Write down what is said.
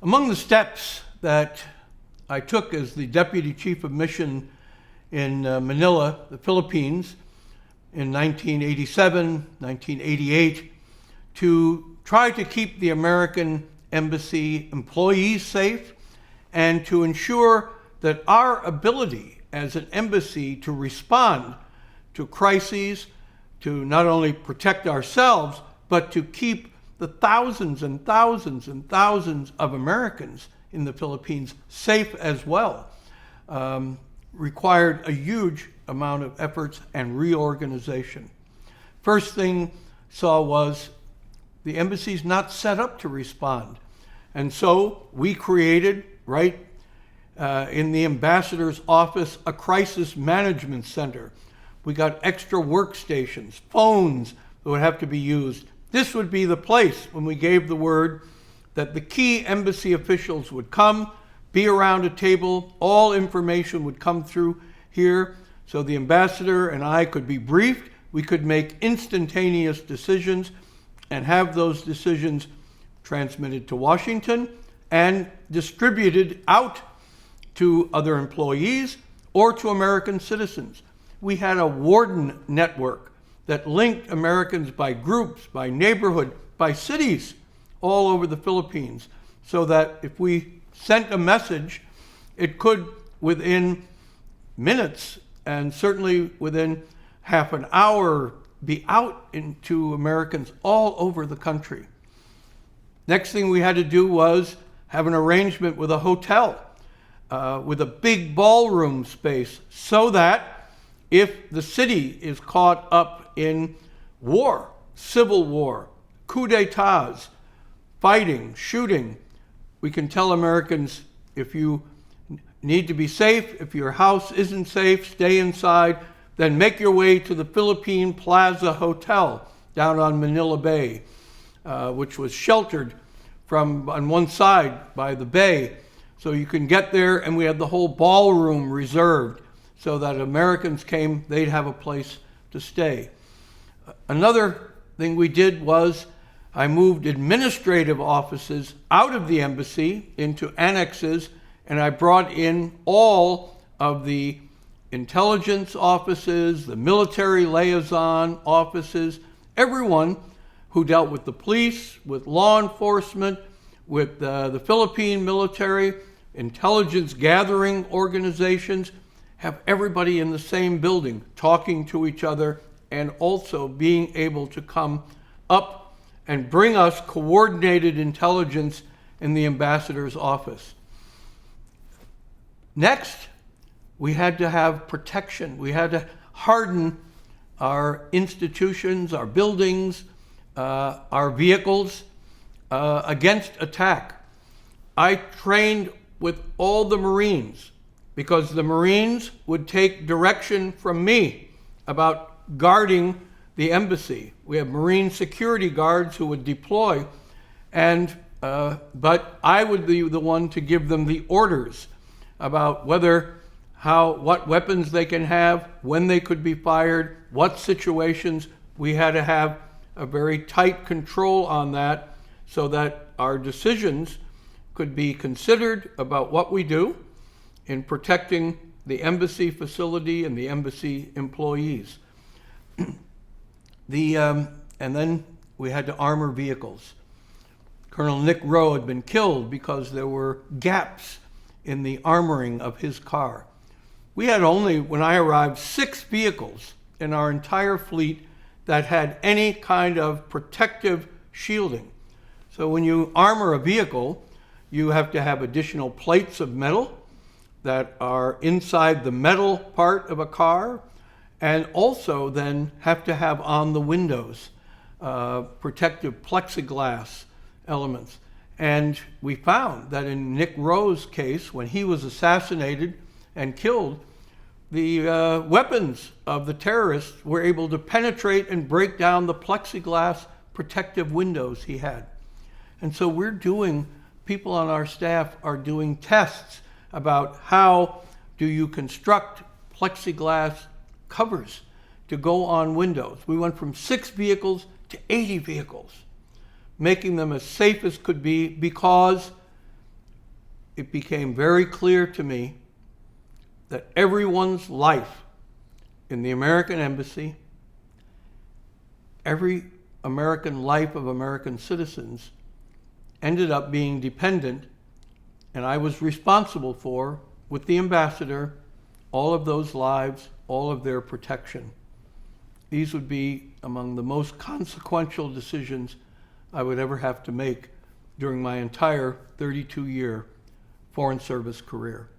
Among the steps that I took as the Deputy Chief of Mission in Manila, the Philippines, in 1987, 1988, to try to keep the American Embassy employees safe and to ensure that our ability as an embassy to respond to crises, to not only protect ourselves, but to keep the thousands and thousands and thousands of Americans in the Philippines safe as well, required a huge amount of efforts and reorganization. First thing saw was the embassy's not set up to respond. And so we created, right in the ambassador's office, a crisis management center. We got extra workstations, phones that would have to be used. This would be the place when we gave the word that the key embassy officials would come, be around a table, all information would come through here, so the ambassador and I could be briefed, we could make instantaneous decisions and have those decisions transmitted to Washington and distributed out to other employees or to American citizens. We had a warden network that linked Americans by groups, by neighborhood, by cities all over the Philippines, so that if we sent a message, it could, within minutes and certainly within half an hour, be out into Americans all over the country. Next thing we had to do was have an arrangement with a hotel, with a big ballroom space, so that if the city is caught up in war, civil war, coups d'etats, fighting, shooting, we can tell Americans, if you need to be safe, if your house isn't safe, stay inside, then make your way to the Philippine Plaza Hotel down on Manila Bay, which was sheltered from on one side by the bay. So you can get there, and we had the whole ballroom reserved so that Americans came, they'd have a place to stay. Another thing we did was I moved administrative offices out of the embassy into annexes, and I brought in all of the intelligence offices, the military liaison offices, everyone who dealt with the police, with law enforcement, with the Philippine military, intelligence gathering organizations, have everybody in the same building talking to each other and also being able to come up and bring us coordinated intelligence in the ambassador's office. Next, we had to have protection. We had to harden our institutions, our buildings, our vehicles against attack. I trained with all the Marines because the Marines would take direction from me about guarding the embassy. We have Marine security guards who would deploy, but I would be the one to give them the orders about what weapons they can have, when they could be fired, what situations. We had to have a very tight control on that so that our decisions could be considered about what we do in protecting the embassy facility and the embassy employees. And then we had to armor vehicles. Colonel Nick Rowe had been killed because there were gaps in the armoring of his car. We had only, when I arrived, 6 vehicles in our entire fleet that had any kind of protective shielding. So when you armor a vehicle, you have to have additional plates of metal that are inside the metal part of a car, and also then have to have on the windows protective plexiglass elements. And we found that in Nick Rowe's case, when he was assassinated and killed, the weapons of the terrorists were able to penetrate and break down the plexiglass protective windows he had. And so people on our staff are doing tests about how do you construct plexiglass covers to go on windows. We went from 6 vehicles to 80 vehicles, making them as safe as could be, because it became very clear to me that everyone's life in the American embassy, every American life of American citizens ended up being dependent, and I was responsible for, with the ambassador, all of those lives, all of their protection. These would be among the most consequential decisions I would ever have to make during my entire 32-year Foreign Service career.